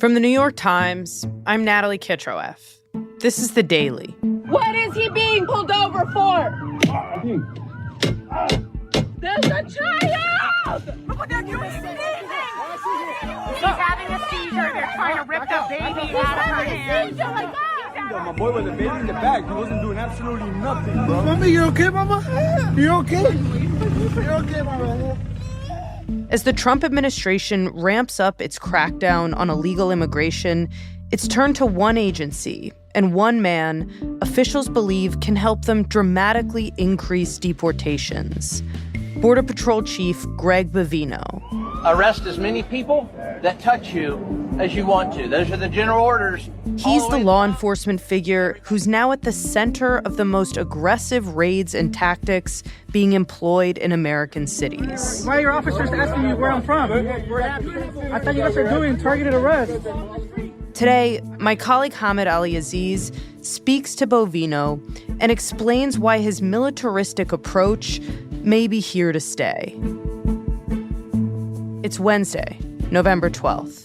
From the New York Times, I'm Natalie Kitroeff. This is The Daily. What is he being pulled over for? There's a child! Look what they're doing! He's having a seizure. They're trying to rip the baby out of her hand. My boy was a baby in the back. He wasn't doing absolutely nothing, bro. Mama, you okay, Mama? You okay? You okay, Mama? As the Trump administration ramps up its crackdown on illegal immigration, it's turned to one agency and one man officials believe can help them dramatically increase deportations. Border Patrol Chief Greg Bovino. Arrest as many people that touch you as you want to. Those are the general orders. He's the law enforcement figure who's now at the center of the most aggressive raids and tactics being employed in American cities. Why are your officers asking me where I'm from? I thought you guys were doing targeted arrests. Today, my colleague Aleaziz speaks to Bovino and explains why his militaristic approach may be here to stay. It's Wednesday, November 12th.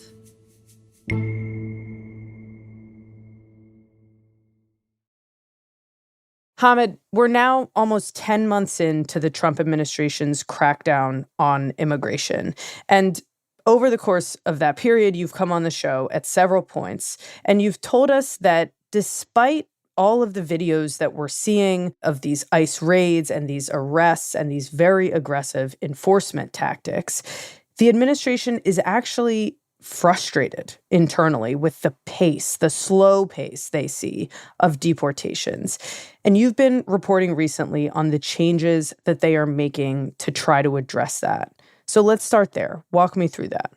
Hamid, we're now almost 10 months into the Trump administration's crackdown on immigration. And over the course of that period, you've come on the show at several points, and you've told us that despite all of the videos that we're seeing of these ICE raids and these arrests and these very aggressive enforcement tactics, the administration is actually frustrated internally with the pace, the slow pace they see of deportations. And you've been reporting recently on the changes that they are making to try to address that. So let's start there. Walk me through that.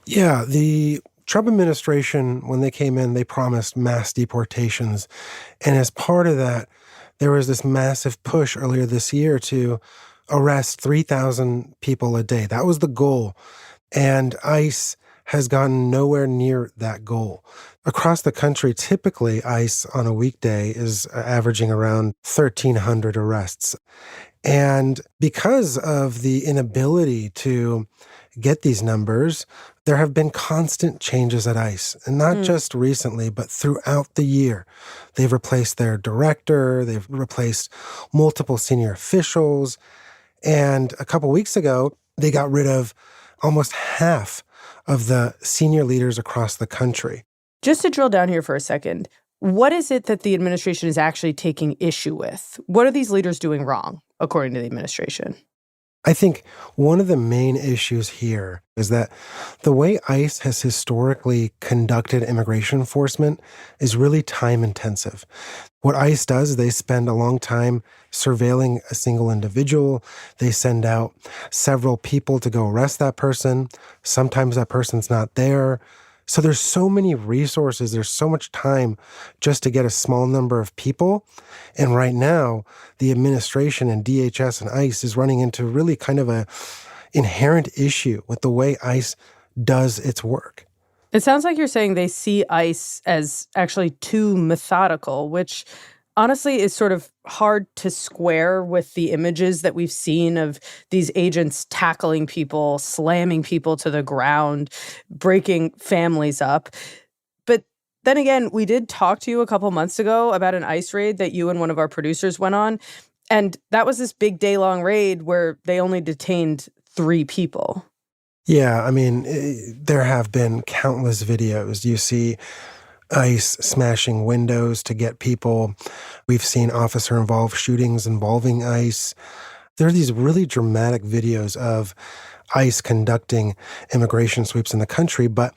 Yeah, the Trump administration, when they came in, they promised mass deportations. And as part of that, there was this massive push earlier this year to arrest 3,000 people a day. That was the goal. And ICE has gotten nowhere near that goal. Across the country, typically ICE on a weekday is averaging around 1,300 arrests. And because of the inability to get these numbers, there have been constant changes at ICE, and not just recently, but throughout the year. They've replaced their director, they've replaced multiple senior officials, and a couple weeks ago, they got rid of almost half of the senior leaders across the country. Just to drill down here for a second, what is it that the administration is actually taking issue with? What are these leaders doing wrong, according to the administration? I think one of the main issues here is that the way ICE has historically conducted immigration enforcement is really time intensive. What ICE does is they spend a long time surveilling a single individual. They send out several people to go arrest that person. Sometimes that person's not there. So there's so many resources, there's so much time just to get a small number of people. And right now, the administration and DHS and ICE is running into really kind of a inherent issue with the way ICE does its work. It sounds like you're saying they see ICE as actually too methodical, which honestly is sort of hard to square with the images that we've seen of these agents tackling people, slamming people to the ground, breaking families up. But then again, we did talk to you a couple months ago about an ICE raid that you and one of our producers went on. And that was this big day-long raid where they only detained 3 people. Yeah, I mean, there have been countless videos. You see ICE smashing windows to get people. We've seen officer-involved shootings involving ICE. There are these really dramatic videos of ICE conducting immigration sweeps in the country, but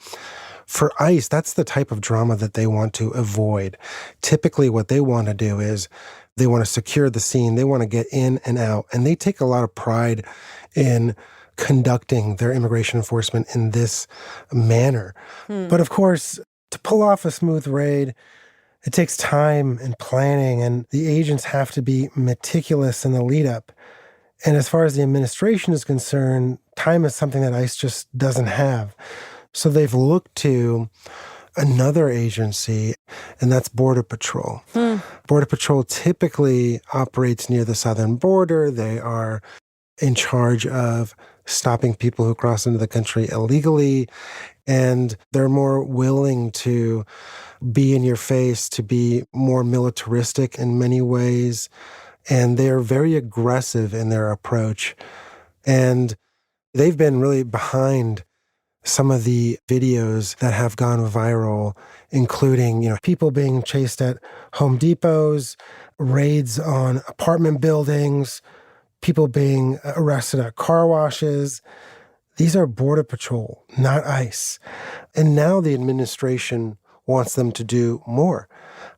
for ICE, that's the type of drama that they want to avoid. Typically, what they want to do is they want to secure the scene, they want to get in and out, and they take a lot of pride in conducting their immigration enforcement in this manner. But of course, to pull off a smooth raid, it takes time and planning, and the agents have to be meticulous in the lead up. And as far as the administration is concerned, time is something that ICE just doesn't have. So they've looked to another agency, and that's Border Patrol. Border Patrol typically operates near the southern border. They are in charge of stopping people who cross into the country illegally. And they're more willing to be in your face, to be more militaristic in many ways. And they're very aggressive in their approach. And they've been really behind some of the videos that have gone viral, including, people being chased at Home Depots, raids on apartment buildings, people being arrested at car washes. These are Border Patrol, not ICE. And now the administration wants them to do more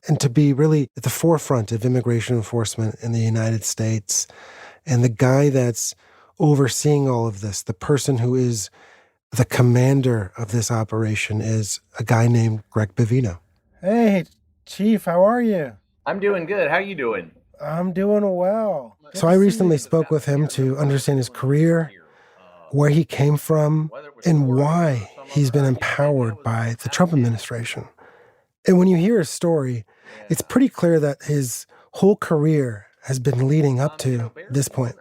and to be really at the forefront of immigration enforcement in the United States. And the guy that's overseeing all of this, the person who is the commander of this operation, is a guy named Greg Bovino. Hey, Chief, how are you? I'm doing good. How are you doing? I'm doing well. So I recently spoke with him to understand his career, where he came from, and why he's been empowered by the Trump administration. And when you hear his story, it's pretty clear that his whole career has been leading up to this point.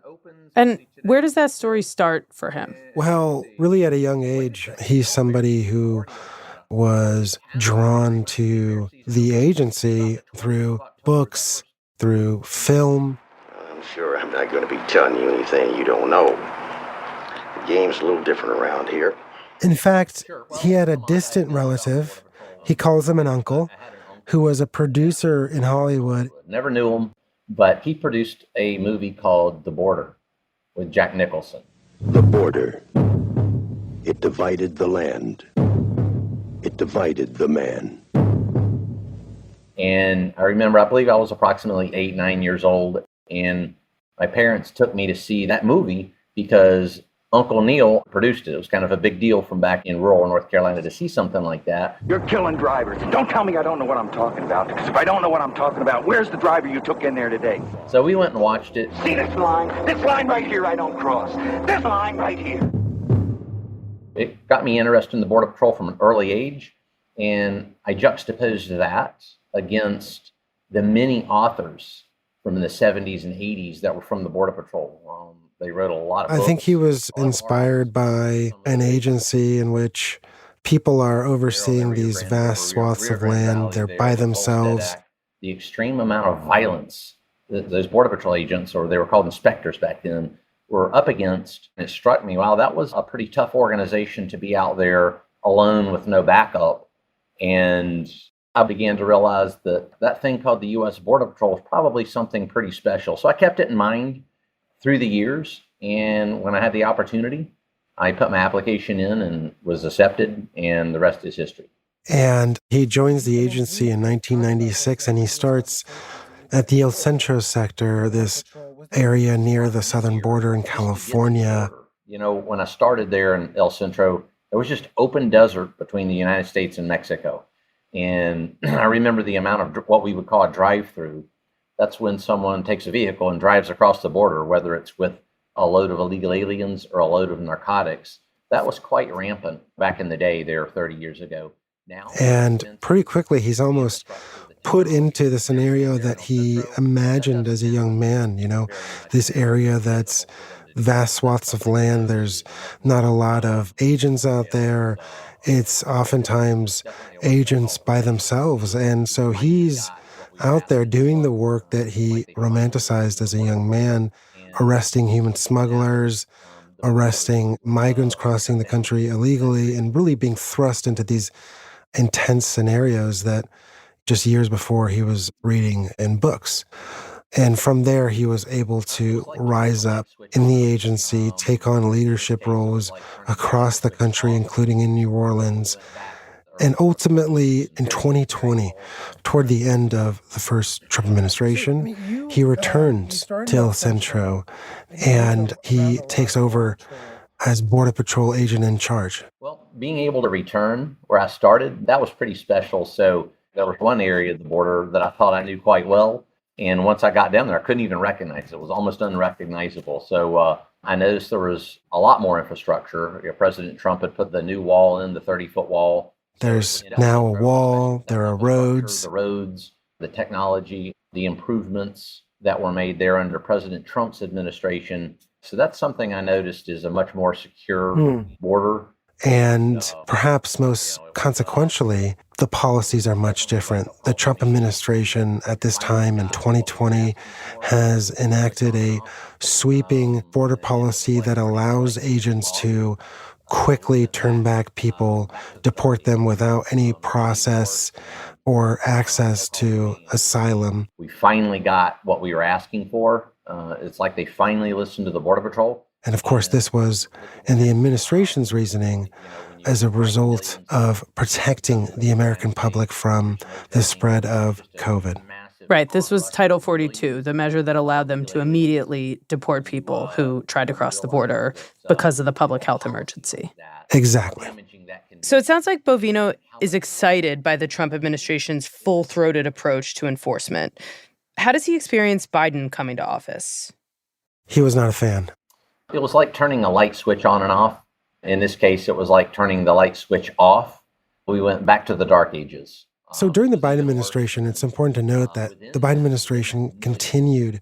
And where does that story start for him? Well, really at a young age, he's somebody who was drawn to the agency through books, through film. I'm sure I'm not going to be telling you anything you don't know. The game's a little different around here. In fact, he had a distant relative, he calls him an uncle, who was a producer in Hollywood. Never knew him, but he produced a movie called The Border with Jack Nicholson. The border. It divided the land. It divided the man. And I remember, I believe I was approximately 8, 9 years old, and my parents took me to see that movie because Uncle Neil produced it. It was kind of a big deal from back in rural North Carolina to see something like that. You're killing drivers. Don't tell me I don't know what I'm talking about, because if I don't know what I'm talking about, where's the driver you took in there today? So we went and watched it. See this line? This line right here I don't cross. This line right here. It got me interested in the Border Patrol from an early age, and I juxtaposed that against the many authors from the 70s and 80s that were from the Border Patrol. They wrote a lot of books. I think he was inspired by an agency in which people are overseeing these vast swaths of land. They're by themselves. The extreme amount of violence that those Border Patrol agents, or they were called inspectors back then, were up against. And it struck me, wow, that was a pretty tough organization to be out there alone with no backup. And I began to realize that that thing called the U.S. Border Patrol was probably something pretty special. So I kept it in mind through the years, and when I had the opportunity, I put my application in and was accepted, and the rest is history. And he joins the agency in 1996, and he starts at the El Centro sector, this area near the southern border in California. When I started there in El Centro, it was just open desert between the United States and Mexico. And I remember the amount of what we would call a drive-through. That's when someone takes a vehicle and drives across the border, whether it's with a load of illegal aliens or a load of narcotics. That was quite rampant back in the day there 30 years ago. Now, and pretty quickly, he's almost put into the scenario that he imagined as a young man, this area that's vast swaths of land. There's not a lot of agents out there. It's oftentimes agents by themselves. And so he's out there doing the work that he romanticized as a young man, arresting human smugglers, arresting migrants crossing the country illegally, and really being thrust into these intense scenarios that just years before he was reading in books. And from there, he was able to rise up in the agency, take on leadership roles across the country, including in New Orleans. And ultimately, in 2020, toward the end of the first Trump administration, he returns to El Centro, and he takes over as Border Patrol agent in charge. Well, being able to return where I started, that was pretty special. So there was one area of the border that I thought I knew quite well. And once I got down there, I couldn't even recognize it. It was almost unrecognizable. So I noticed there was a lot more infrastructure. President Trump had put the new wall in, the 30-foot wall. There's now a wall, there are roads. The roads, the technology, the improvements that were made there under President Trump's administration So that's something I noticed is a much more secure border. And perhaps most consequentially, the policies are much different. The Trump administration at this time in 2020 has enacted a sweeping border policy that allows agents to quickly turn back people, deport them without any process or access to asylum. We finally got what we were asking for. It's like they finally listened to the Border Patrol. And of course, this was, in the administration's reasoning, as a result of protecting the American public from the spread of COVID. Right. This was Title 42, the measure that allowed them to immediately deport people who tried to cross the border because of the public health emergency. Exactly. So it sounds like Bovino is excited by the Trump administration's full-throated approach to enforcement. How does he experience Biden coming to office? He was not a fan. It was like turning a light switch on and off. In this case, it was like turning the light switch off. We went back to the dark ages. So during the Biden administration, it's important to note that the Biden administration continued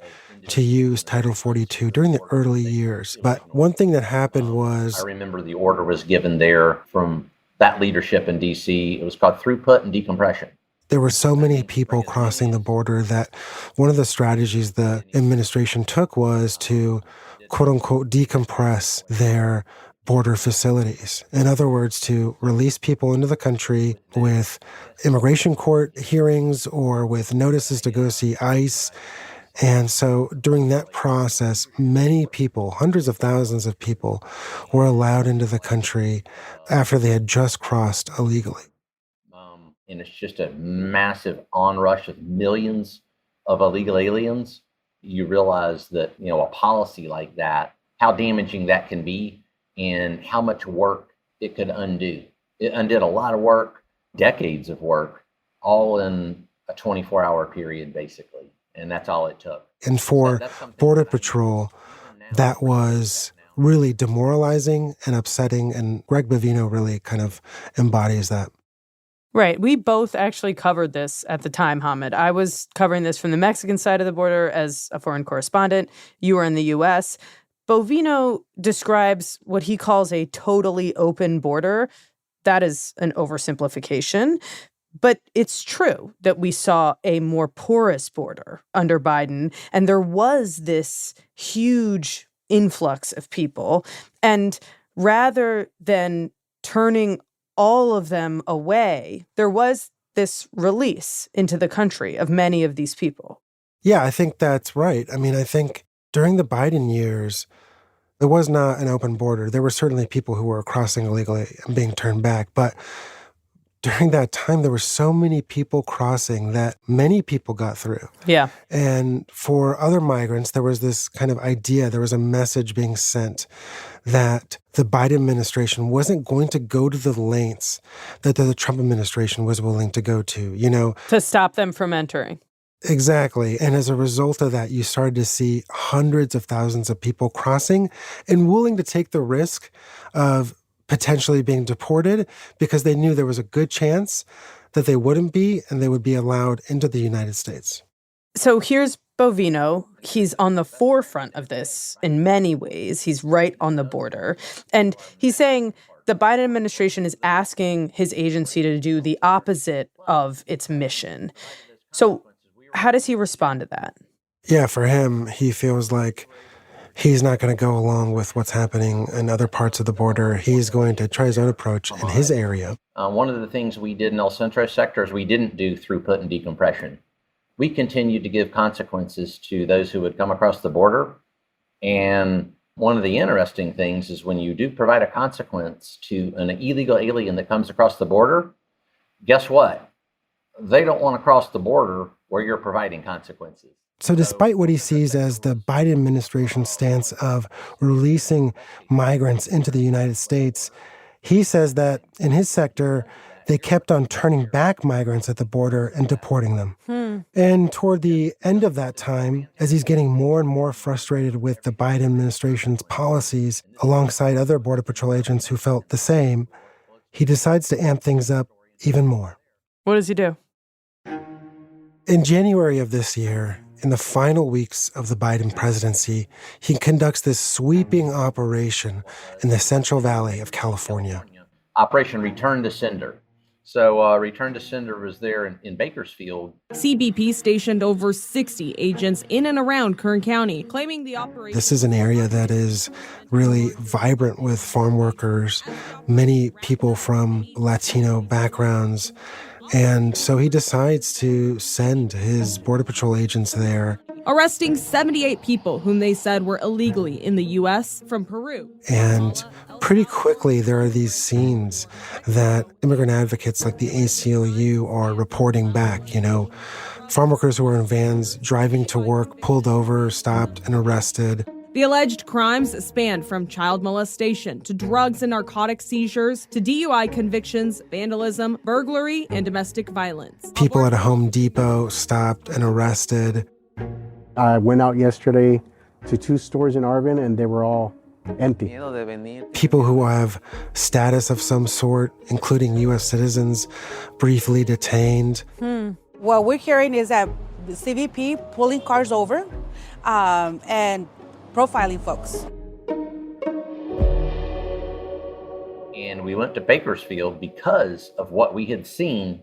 to use Title 42 during the early years. But one thing that happened was... I remember the order was given there from that leadership in D.C. It was called throughput and decompression. There were so many people crossing the border that one of the strategies the administration took was to, quote unquote, decompress their border facilities. In other words, to release people into the country with immigration court hearings or with notices to go see ICE. And so during that process, many people, hundreds of thousands of people, were allowed into the country after they had just crossed illegally. And it's just a massive onrush of millions of illegal aliens. You realize that, a policy like that, how damaging that can be and how much work it could undo. It undid a lot of work, decades of work, all in a 24-hour period, basically. And that's all it took. And for Border Patrol, that was really demoralizing and upsetting. And Greg Bovino really kind of embodies that. Right. We both actually covered this at the time, Hamid. I was covering this from the Mexican side of the border as a foreign correspondent. You were in the U.S. Bovino describes what he calls a totally open border. That is an oversimplification. But it's true that we saw a more porous border under Biden, and there was this huge influx of people. And rather than turning all of them away, there was this release into the country of many of these people. Yeah, I think that's right. I mean, I think during the Biden years, there was not an open border. There were certainly people who were crossing illegally and being turned back. But during that time, there were so many people crossing that many people got through. Yeah. And for other migrants, there was this kind of idea, there was a message being sent that the Biden administration wasn't going to go to the lengths that the Trump administration was willing to go to, To stop them from entering. Exactly. And as a result of that, you started to see hundreds of thousands of people crossing and willing to take the risk of potentially being deported because they knew there was a good chance that they wouldn't be and they would be allowed into the United States. So here's Bovino. He's on the forefront of this in many ways. He's right on the border. And he's saying the Biden administration is asking his agency to do the opposite of its mission. So how does he respond to that? Yeah, for him, he feels like he's not going to go along with what's happening in other parts of the border. He's going to try his own approach in his area. One of the things we did in El Centro sector is we didn't do throughput and decompression. We continued to give consequences to those who would come across the border. And one of the interesting things is when you do provide a consequence to an illegal alien that comes across the border, guess what? They don't want to cross the border where you're providing consequences. So despite what he sees as the Biden administration's stance of releasing migrants into the United States, he says that in his sector, they kept on turning back migrants at the border and deporting them. And toward the end of that time, as he's getting more and more frustrated with the Biden administration's policies, alongside other Border Patrol agents who felt the same, he decides to amp things up even more. What does he do? In January of this year, in the final weeks of the Biden presidency, he conducts this sweeping operation in the Central Valley of California. Operation Return to Sender. So Return to Sender was there in Bakersfield. CBP stationed over 60 agents in and around Kern County, claiming the operation... This is an area that is really vibrant with farm workers, many people from Latino backgrounds. And so he decides to send his Border Patrol agents there. Arresting 78 people whom they said were illegally in the U.S. from Peru. And pretty quickly, there are these scenes that immigrant advocates like the ACLU are reporting back. You know, farm workers who were in vans driving to work, pulled over, stopped, and arrested. The alleged crimes spanned from child molestation to drugs and narcotic seizures to DUI convictions, vandalism, burglary, and domestic violence. People at a Home Depot stopped and arrested. I went out yesterday to 2 stores in Arvin, and they were all empty. People who have status of some sort, including U.S. citizens, briefly detained. What we're hearing is that the CBP pulling cars over and profiling folks. And we went to Bakersfield because of what we had seen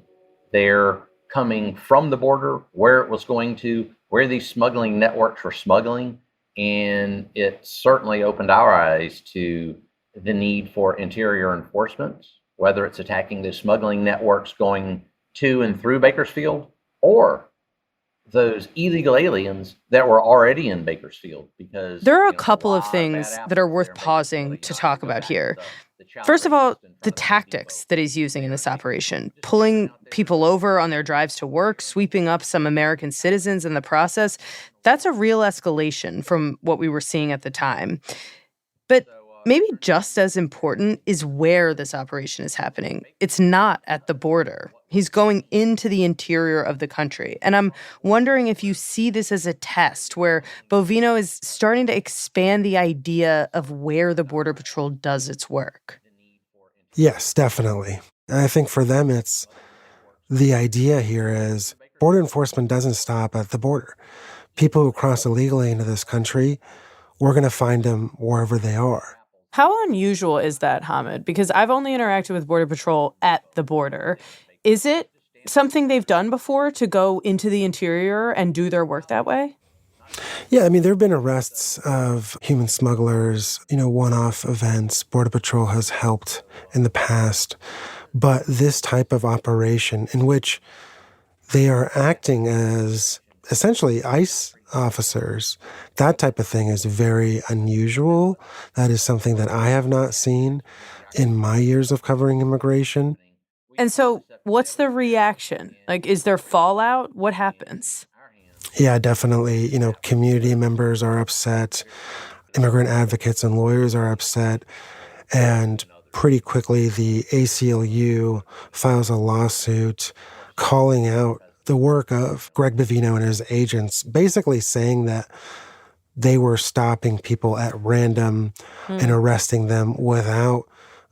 there coming from the border, where it was going to, where these smuggling networks were smuggling. And it certainly opened our eyes to the need for interior enforcement, whether it's attacking the smuggling networks going to and through Bakersfield or those illegal aliens that were already in Bakersfield. Because there are a couple of things that are worth pausing to talk about here. First of all, the tactics that he's using in this operation, pulling people over on their drives to work, sweeping up some American citizens in the process, that's a real escalation from what we were seeing at the time. But maybe just as important is where this operation is happening. It's not at the border. He's going into the interior of the country. And I'm wondering if you see this as a test where Bovino is starting to expand the idea of where the Border Patrol does its work. Yes, definitely. I think for them, it's the idea here is border enforcement doesn't stop at the border. People who cross illegally into this country, we're going to find them wherever they are. How unusual is that, Hamid? Because I've only interacted with Border Patrol at the border. Is it something they've done before to go into the interior and do their work that way? Yeah, I mean, there have been arrests of human smugglers, one-off events. Border Patrol has helped in the past. But this type of operation in which they are acting as essentially ICE officers, that type of thing is very unusual. That is something that I have not seen in my years of covering immigration. And so what's the reaction? Like, is there fallout? What happens? Yeah, definitely. Community members are upset. Immigrant advocates and lawyers are upset. And pretty quickly, the ACLU files a lawsuit calling out the work of Greg Bovino and his agents, basically saying that they were stopping people at random and arresting them without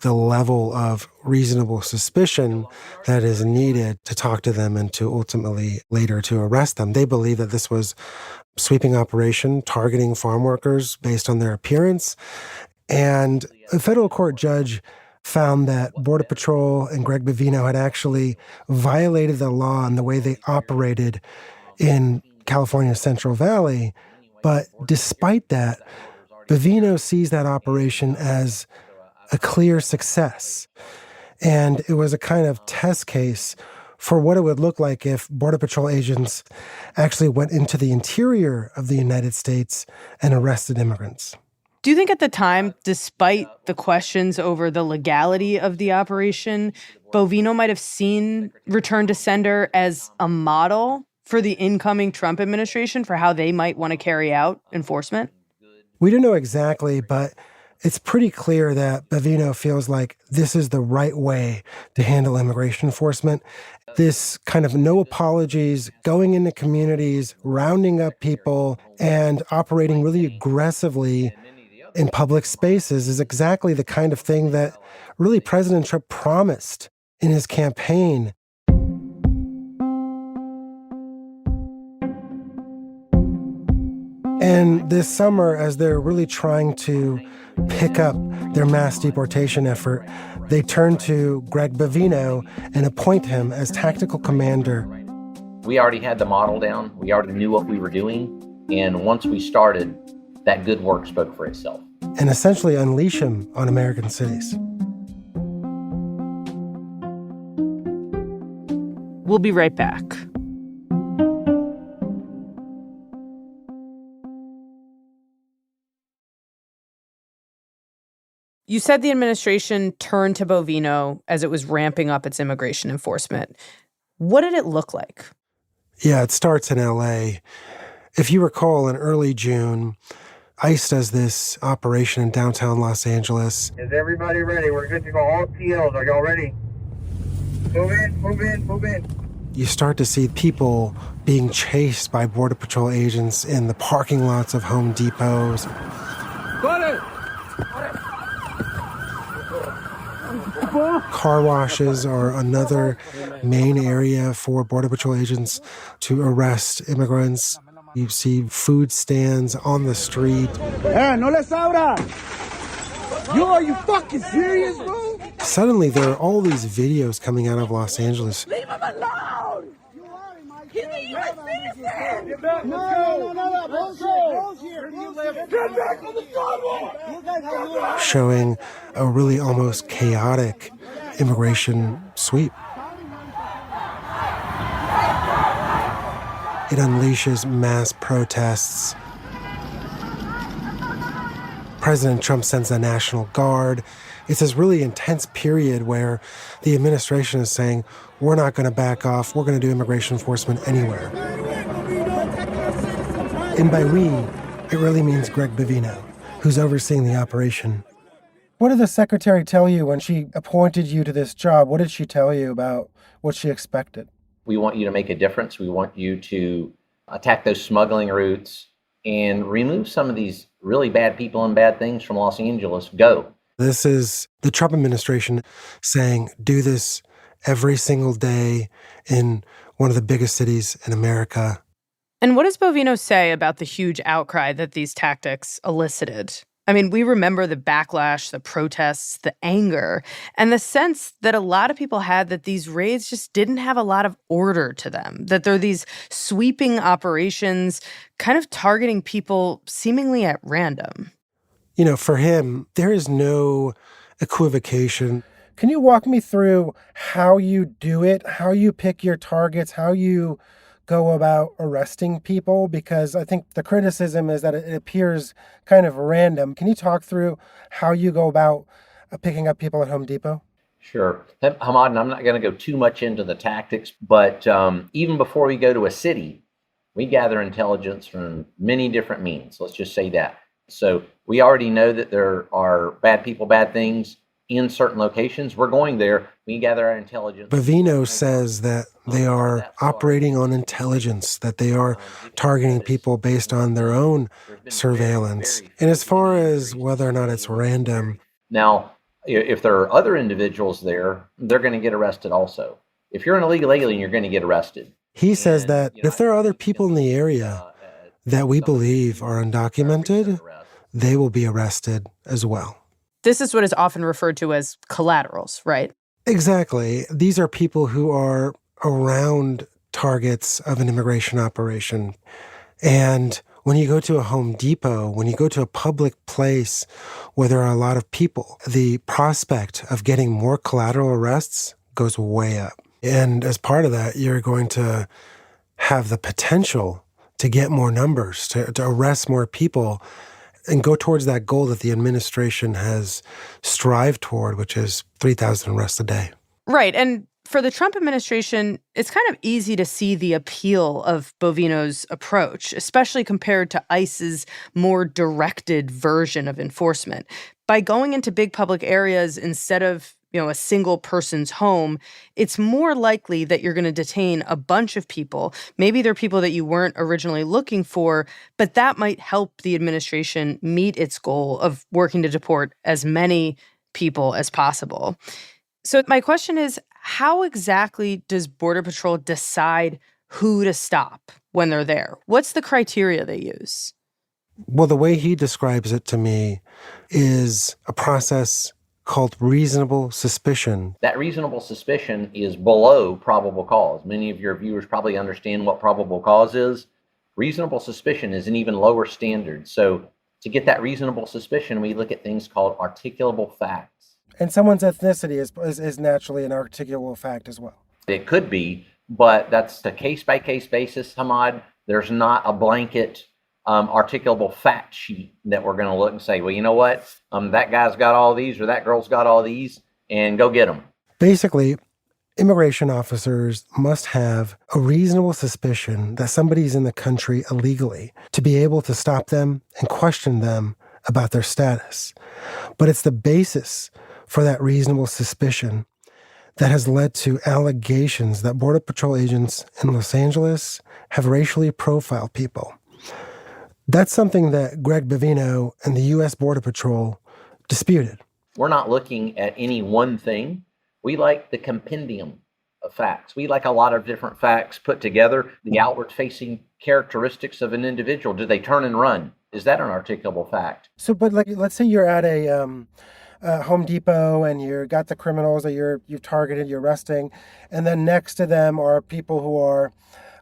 the level of reasonable suspicion that is needed to talk to them and to ultimately later to arrest them. They believe that this was a sweeping operation targeting farm workers based on their appearance. And a federal court judge found that Border Patrol and Greg Bovino had actually violated the law and the way they operated in California's Central Valley. But despite that, Bevino sees that operation as a clear success. And it was a kind of test case for what it would look like if Border Patrol agents actually went into the interior of the United States and arrested immigrants. Do you think at the time, despite the questions over the legality of the operation, Bovino might have seen Return to Sender as a model for the incoming Trump administration for how they might want to carry out enforcement? We don't know exactly, but it's pretty clear that Bevino feels like this is the right way to handle immigration enforcement. This kind of no apologies, going into communities, rounding up people, and operating really aggressively in public spaces is exactly the kind of thing that really President Trump promised in his campaign. And this summer, as they're really trying to pick up their mass deportation effort, they turn to Greg Bovino and appoint him as tactical commander. We already had the model down. We already knew what we were doing. And once we started, that good work spoke for itself. And essentially unleash him on American cities. We'll be right back. You said the administration turned to Bovino as it was ramping up its immigration enforcement. What did it look like? Yeah, it starts in L.A. If you recall, in early June, ICE does this operation in downtown Los Angeles. Is everybody ready? We're good to go. All TLs, are y'all ready? Move in, move in, move in. You start to see people being chased by Border Patrol agents in the parking lots of Home Depots. Car washes are another main area for Border Patrol agents to arrest immigrants. You see food stands on the street. Hey, no les abra! Yo, are you fucking serious, bro? Suddenly, there are all these videos coming out of Los Angeles. Leave him alone! He's a U.S. citizen! No, bullshit! Get back on the sidewalk! Showing a really almost chaotic immigration sweep. It unleashes mass protests. President Trump sends the National Guard. It's this really intense period where the administration is saying, we're not going to back off. We're going to do immigration enforcement anywhere. And by we, it really means Greg Bovino, who's overseeing the operation. What did the secretary tell you when she appointed you to this job? What did she tell you about what she expected? We want you to make a difference. We want you to attack those smuggling routes and remove some of these really bad people and bad things from Los Angeles. Go. This is the Trump administration saying, do this every single day in one of the biggest cities in America. And what does Bovino say about the huge outcry that these tactics elicited? I mean, we remember the backlash, the protests, the anger, and the sense that a lot of people had that these raids just didn't have a lot of order to them, that they're these sweeping operations kind of targeting people seemingly at random. You know, for him, there is no equivocation. Can you walk me through how you do it, how you pick your targets, how you go about arresting people? Because I think the criticism is that it appears kind of random. Can you talk through how you go about picking up people at Home Depot? Sure. Hamad, and I'm not going to go too much into the tactics, but even before we go to a city, we gather intelligence from many different means. Let's just say that. So we already know that there are bad people, bad things in certain locations. We're going there. We gather our intelligence. Bevino says that they are operating on intelligence, that they are targeting people based on their own surveillance. And as far as whether or not it's random. Now, if there are other individuals there, they're going to get arrested also. If you're an illegal alien, you're going to get arrested. He says that if there are other people in the area that we believe are undocumented, they will be arrested as well. This is what is often referred to as collaterals, right? Exactly. These are people who are around targets of an immigration operation. And when you go to a Home Depot, when you go to a public place where there are a lot of people, the prospect of getting more collateral arrests goes way up. And as part of that, you're going to have the potential to get more numbers, to arrest more people, and go towards that goal that the administration has strived toward, which is 3,000 arrests a day. Right. And for the Trump administration, it's kind of easy to see the appeal of Bovino's approach, especially compared to ICE's more directed version of enforcement. By going into big public areas instead of a single person's home, it's more likely that you're going to detain a bunch of people. Maybe they're people that you weren't originally looking for, but that might help the administration meet its goal of working to deport as many people as possible. So my question is, how exactly does Border Patrol decide who to stop when they're there? What's the criteria they use? Well, the way he describes it to me is a process called reasonable suspicion. That reasonable suspicion is below probable cause. Many of your viewers probably understand what probable cause is. Reasonable suspicion is an even lower standard. So to get that reasonable suspicion, we look at things called articulable facts. And someone's ethnicity is naturally an articulable fact as well. It could be, but that's a case-by-case basis, Hamad. There's not a blanket articulable fact sheet that we're going to look and say, well, you know what? That guy's got all these or that girl's got all these, and go get them. Basically, immigration officers must have a reasonable suspicion that somebody's in the country illegally to be able to stop them and question them about their status. But it's the basis for that reasonable suspicion that has led to allegations that Border Patrol agents in Los Angeles have racially profiled people. That's something that Greg Bovino and the U.S. Border Patrol disputed. We're not looking at any one thing. We like the compendium of facts. We like a lot of different facts put together, the outward-facing characteristics of an individual. Do they turn and run? Is that an articulable fact? So, but like, let's say you're at a Home Depot and you got the criminals that you've targeted, you're arresting, and then next to them are people who are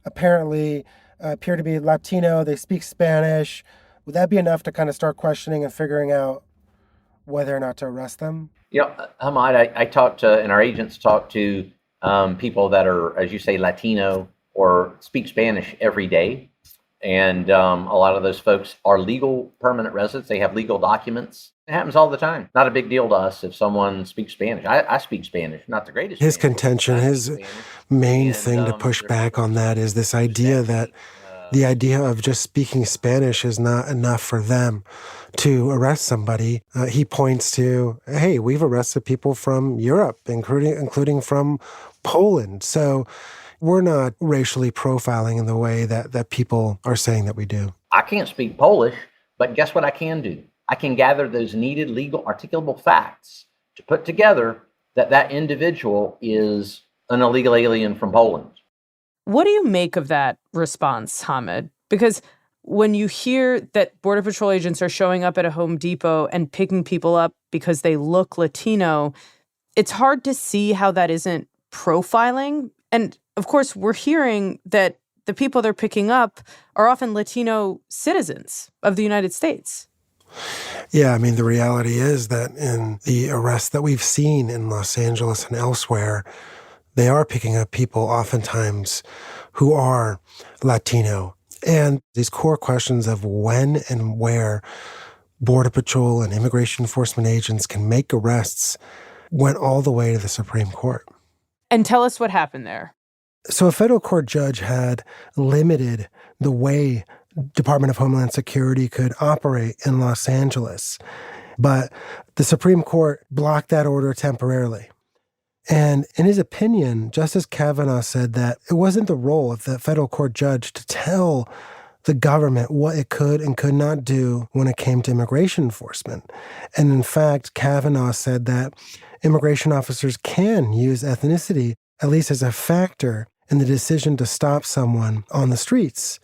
apparently appear to be Latino, they speak Spanish. Would that be enough to kind of start questioning and figuring out whether or not to arrest them? You know, Hamad, I talked to, and our agents talk to people that are, as you say, Latino or speak Spanish every day. And a lot of those folks are legal permanent residents. They have legal documents. It happens all the time. Not a big deal to us if someone speaks Spanish. I speak Spanish, not the greatest. His Spanish, contention, his main thing to push back on that is this idea that the idea of just speaking Spanish is not enough for them to arrest somebody. He points to, hey, we've arrested people from Europe, including from Poland. So we're not racially profiling in the way that people are saying that we do. I can't speak Polish, but guess what I can do? I can gather those needed legal articulable facts to put together that individual is an illegal alien from Poland. What do you make of that response, Hamid? Because when you hear that Border Patrol agents are showing up at a Home Depot and picking people up because they look Latino, it's hard to see how that isn't profiling. And of course, we're hearing that the people they're picking up are often Latino citizens of the United States. Yeah, I mean, the reality is that in the arrests that we've seen in Los Angeles and elsewhere, they are picking up people oftentimes who are Latino. And these core questions of when and where Border Patrol and immigration enforcement agents can make arrests went all the way to the Supreme Court. And tell us what happened there. So a federal court judge had limited the way Department of Homeland Security could operate in Los Angeles. But the Supreme Court blocked that order temporarily. And in his opinion, Justice Kavanaugh said that it wasn't the role of the federal court judge to tell the government what it could and could not do when it came to immigration enforcement. And in fact, Kavanaugh said that immigration officers can use ethnicity, at least as a factor in the decision to stop someone on the streets.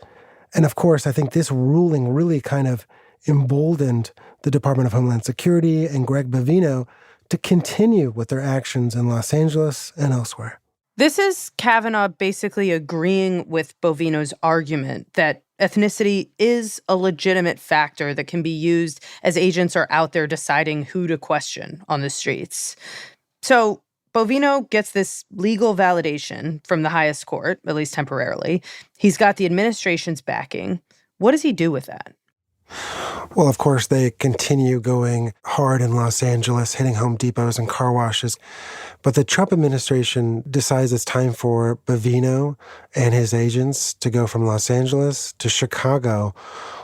And of course, I think this ruling really kind of emboldened the Department of Homeland Security and Greg Bovino to continue with their actions in Los Angeles and elsewhere. This is Kavanaugh basically agreeing with Bovino's argument that ethnicity is a legitimate factor that can be used as agents are out there deciding who to question on the streets. So Bovino gets this legal validation from the highest court, at least temporarily. He's got the administration's backing. What does he do with that? Well, of course, they continue going hard in Los Angeles, hitting Home Depots and car washes. But the Trump administration decides it's time for Bevino and his agents to go from Los Angeles to Chicago,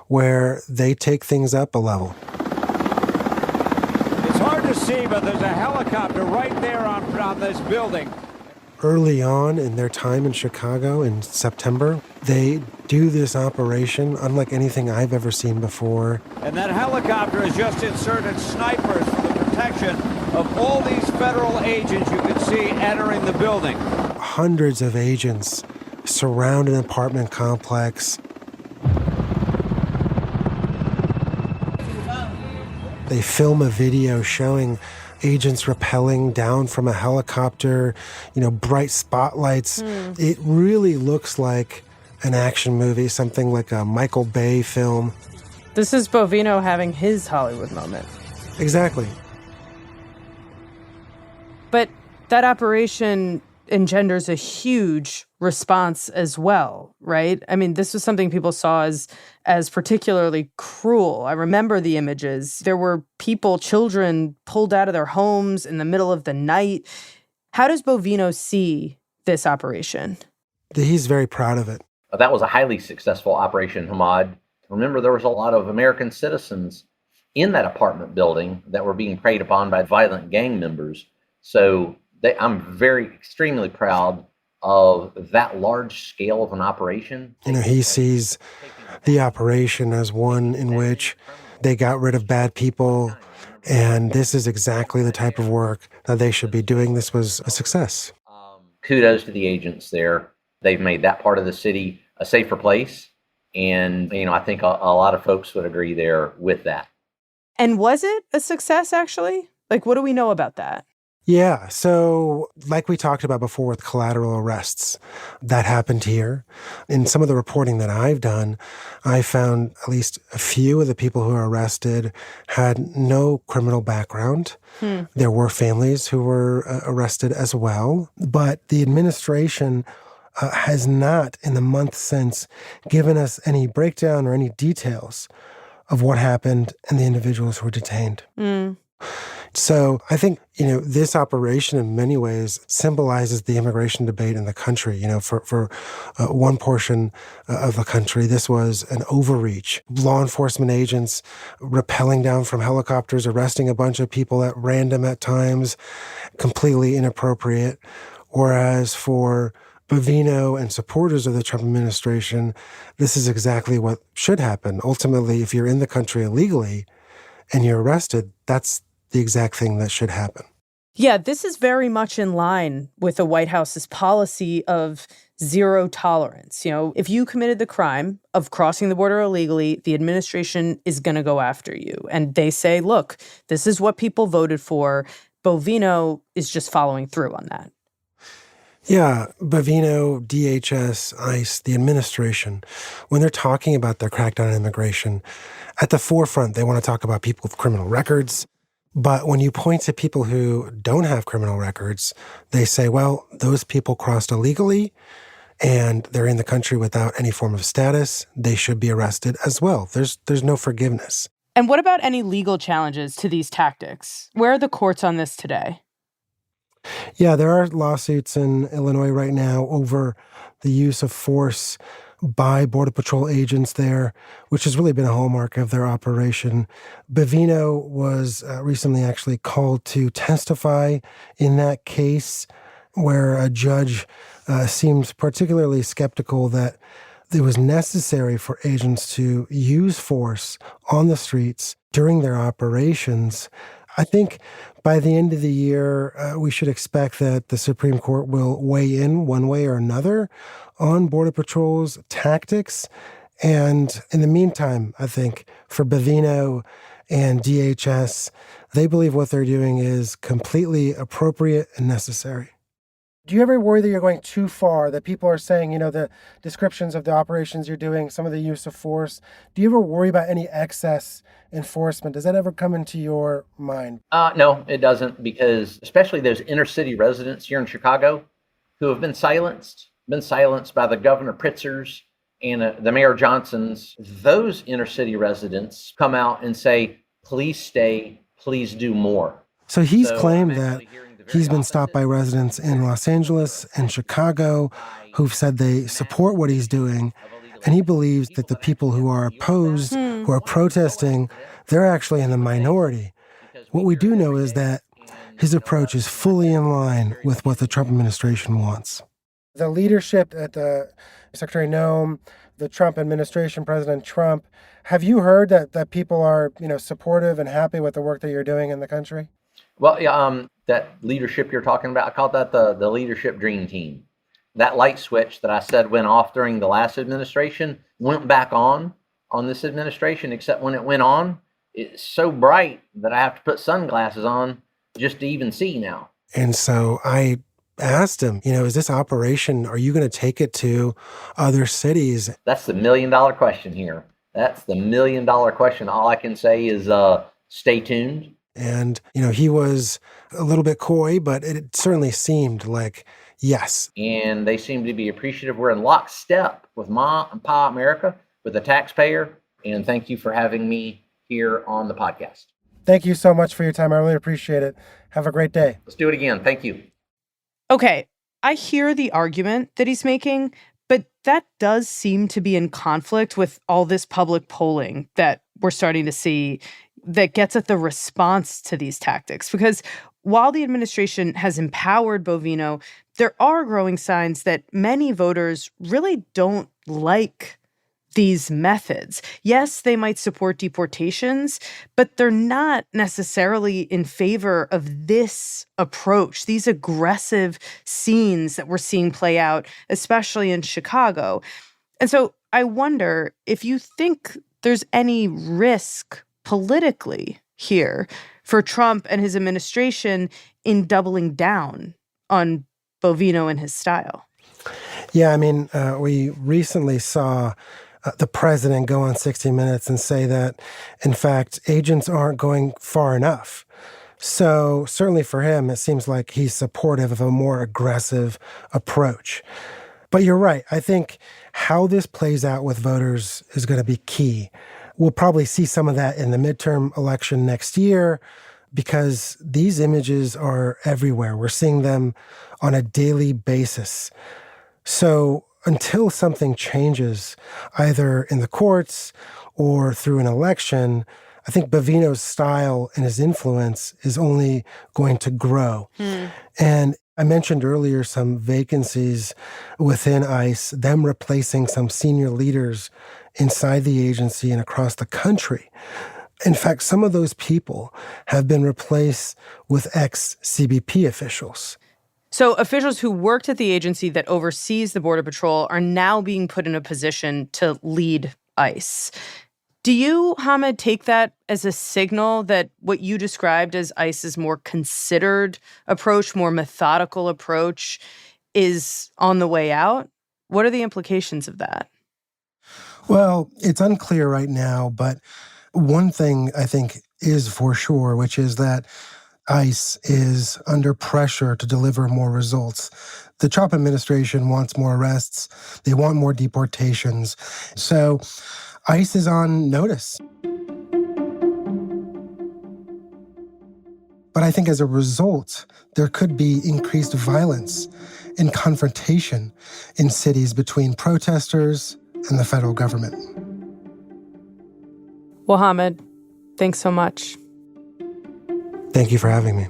where they take things up a level. It's hard to see, but there's a helicopter right there on this building. Early on in their time in Chicago in September, they do this operation unlike anything I've ever seen before. And that helicopter has just inserted snipers for the protection of all these federal agents you can see entering the building. Hundreds of agents surround an apartment complex. They film a video showing agents rappelling down from a helicopter, bright spotlights. It really looks like an action movie, something like a Michael Bay film. This is Bovino having his Hollywood moment. Exactly. But that operation engenders a huge response as well, right? I mean, this was something people saw as particularly cruel. I remember the images. There were people, children, pulled out of their homes in the middle of the night. How does Bovino see this operation? He's very proud of it. That was a highly successful operation, Hamad. Remember, there was a lot of American citizens in that apartment building that were being preyed upon by violent gang members. So I'm very extremely proud of that large scale of an operation. He sees the operation as one in which they got rid of bad people, and this is exactly the type of work that they should be doing. This was a success. Kudos to the agents there. They've made that part of the city a safer place, and I think a lot of folks would agree there with that. And was it a success, actually? Like, what do we know about that? Yeah, so like we talked about before with collateral arrests, that happened here. In some of the reporting that I've done, I found at least a few of the people who were arrested had no criminal background. There were families who were arrested as well, but the administration has not, in the month since, given us any breakdown or any details of what happened and the individuals who were detained. So I think, this operation in many ways symbolizes the immigration debate in the country. For one portion of the country, this was an overreach. Law enforcement agents rappelling down from helicopters, arresting a bunch of people at random at times, completely inappropriate. Whereas for Bevino and supporters of the Trump administration, this is exactly what should happen. Ultimately, if you're in the country illegally and you're arrested, that's the exact thing that should happen. Yeah, this is very much in line with the White House's policy of zero tolerance. If you committed the crime of crossing the border illegally, the administration is going to go after you. And they say, look, this is what people voted for. Bovino is just following through on that. Yeah, Bevino, DHS, ICE, the administration, when they're talking about their crackdown on immigration, at the forefront, they want to talk about people with criminal records. But when you point to people who don't have criminal records, they say, well, those people crossed illegally and they're in the country without any form of status. They should be arrested as well. There's no forgiveness. And what about any legal challenges to these tactics? Where are the courts on this today? Yeah, there are lawsuits in Illinois right now over the use of force by Border Patrol agents there, which has really been a hallmark of their operation. Bevino was recently actually called to testify in that case where a judge seemed particularly skeptical that it was necessary for agents to use force on the streets during their operations. I think by the end of the year, we should expect that the Supreme Court will weigh in one way or another on Border Patrol's tactics. And in the meantime, I think for Bevino and DHS, they believe what they're doing is completely appropriate and necessary. Do you ever worry that you're going too far, that people are saying, the descriptions of the operations you're doing, some of the use of force? Do you ever worry about any excess enforcement? Does that ever come into your mind? No, it doesn't, because especially those inner city residents here in Chicago who have been silenced by the Governor Pritzkers and the Mayor Johnsons, those inner city residents come out and say, please stay, please do more. So he's claimed that he's been stopped by residents in Los Angeles and Chicago who've said they support what he's doing. And he believes that the people who are opposed, who are protesting, they're actually in the minority. What we do know is that his approach is fully in line with what the Trump administration wants. The leadership at Secretary Noem, the Trump administration, President Trump, have you heard that people are, supportive and happy with the work that you're doing in the country? Well, yeah, that leadership you're talking about, I call that the leadership dream team. That light switch that I said went off during the last administration went back on this administration, except when it went on, it's so bright that I have to put sunglasses on just to even see now. And so I asked him, is this operation, are you going to take it to other cities? That's the $1 million question here. That's the $1 million question. All I can say is stay tuned. And, he was a little bit coy, but it certainly seemed like yes. And they seem to be appreciative. We're in lockstep with Ma and Pa America, with the taxpayer. And thank you for having me here on the podcast. Thank you so much for your time. I really appreciate it. Have a great day. Let's do it again. Thank you. Okay, I hear the argument that he's making, but that does seem to be in conflict with all this public polling that we're starting to see that gets at the response to these tactics. Because while the administration has empowered Bovino, there are growing signs that many voters really don't like these methods. Yes, they might support deportations, but they're not necessarily in favor of this approach, these aggressive scenes that we're seeing play out, especially in Chicago. And so I wonder if you think there's any risk politically here for Trump and his administration in doubling down on Bovino and his style. Yeah, we recently saw the president go on 60 Minutes and say that, in fact, agents aren't going far enough. So certainly for him, it seems like he's supportive of a more aggressive approach. But you're right. I think how this plays out with voters is going to be key. We'll probably see some of that in the midterm election next year because these images are everywhere. We're seeing them on a daily basis. So until something changes, either in the courts or through an election, I think Bovino's style and his influence is only going to grow. And I mentioned earlier some vacancies within ICE, them replacing some senior leaders inside the agency and across the country. In fact, some of those people have been replaced with ex-CBP officials. So officials who worked at the agency that oversees the Border Patrol are now being put in a position to lead ICE. Do you, Hamid, take that as a signal that what you described as ICE's more considered approach, more methodical approach, is on the way out? What are the implications of that? Well, it's unclear right now, but one thing I think is for sure, which is that ICE is under pressure to deliver more results. The Trump administration wants more arrests. They want more deportations. So ICE is on notice. But I think as a result, there could be increased violence and confrontation in cities between protesters and the federal government. Well, Hamid, thanks so much. Thank you for having me.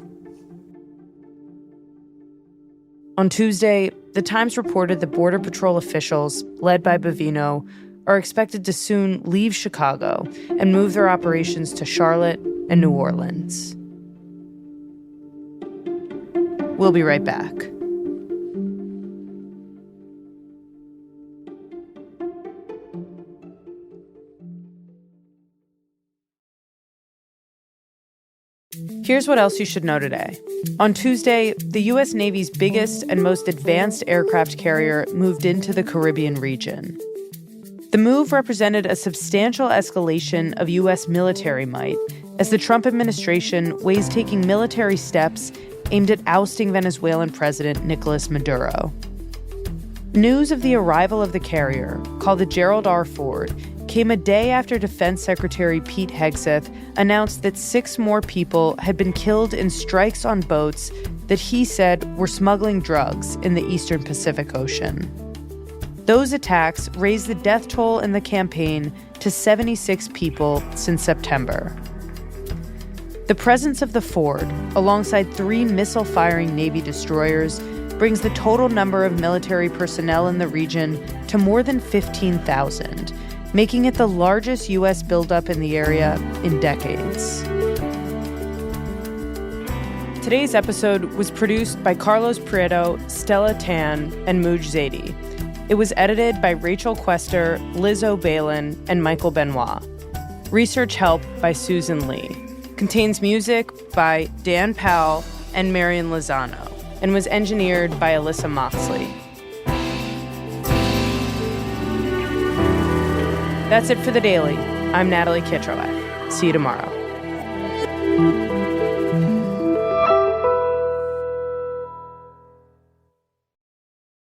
On Tuesday, The Times reported that Border Patrol officials, led by Bevino, are expected to soon leave Chicago and move their operations to Charlotte and New Orleans. We'll be right back. Here's what else you should know today. On Tuesday, the U.S. Navy's biggest and most advanced aircraft carrier moved into the Caribbean region. The move represented a substantial escalation of U.S. military might as the Trump administration weighs taking military steps aimed at ousting Venezuelan President Nicolas Maduro. News of the arrival of the carrier, called the Gerald R. Ford, came a day after Defense Secretary Pete Hegseth announced that 6 more people had been killed in strikes on boats that he said were smuggling drugs in the eastern Pacific Ocean. Those attacks raised the death toll in the campaign to 76 people since September. The presence of the Ford, alongside 3 missile-firing Navy destroyers, brings the total number of military personnel in the region to more than 15,000, making it the largest U.S. buildup in the area in decades. Today's episode was produced by Carlos Prieto, Stella Tan, and Mooj Zaidi. It was edited by Rachel Quester, Liz O'Balin, and Michael Benoit. Research help by Susan Lee. Contains music by Dan Powell and Marion Lozano, and was engineered by Alyssa Moxley. That's it for The Daily. I'm Natalie Kitroak. See you tomorrow.